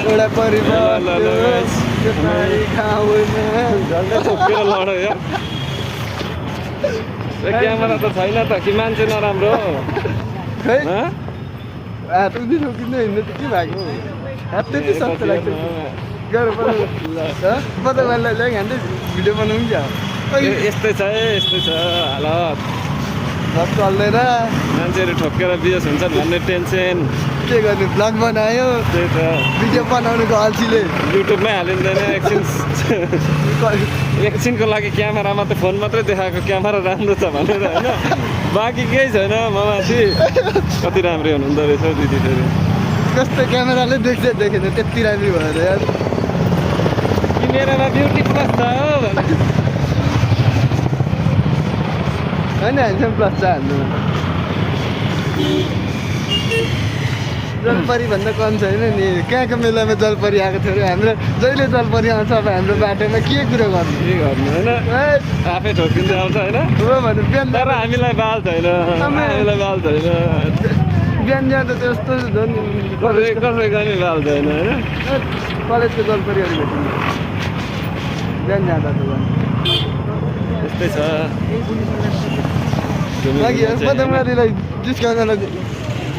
एउटा परिवार ल, ल, guys. झन्डै ठोकेर लड्यो यार क्यामेरा त छैन त कि मान्छे नराम्रो हो खै हँ? हात उनी ठोकिँदै हिँड्नु त के भएको हात त्यति सस्तो लाग्छ गर पदमालाई ल्याइ हान्दै भिडियो बनाउँ क्या यस्तै छ है यस्तै छ हालत घर चल्दैन मान्छेहरू ठोकेर बिजोस हुन्छन् भन्ने टेन्सन के गर्ने ब्लग बनायो त्यही त भिडियो बनाउनुको अल्छीले युट्युबमै हालिँदैन एकछिनको लागि क्यामेरा मात्रै फोन मात्रै देखाएको क्यामेरा राम्रो छ भनेर होइन बाँकी केही छैन ममाथि कति राम्रो हुनुहुँदो रहेछ हौ दिदी फेरि कस्तो क्यामेराले देख्दै देखेन त्यति राम्रो भएर यार कि मेरोमा ब्युटी प्लस छ हो भने होइन ह्यान्डसम प्लस छ हाम्रोमा जलपरी भन्दा कम छैन नि कहाँको मेलामा जलपरी आएको थियो अरे हाम्रो जहिले जलपरी आउँछ अब हाम्रो बाटोमा के कुरो गर्नु के गर्नु होइन आफै ठोकिँदै आउँछ होइन हो भने बिहान तर हामीलाई बाल छैन हामीलाई बाल छैन बिहान जाँदा त यस्तो झन् कसैको नि बाल छैन होइन कलेजको जलपरी अलिक भेटिन्छ बिहान जाँदा त झन् यस्तै छ बाँकी पदमगाडीलाई डिस्काउन्ट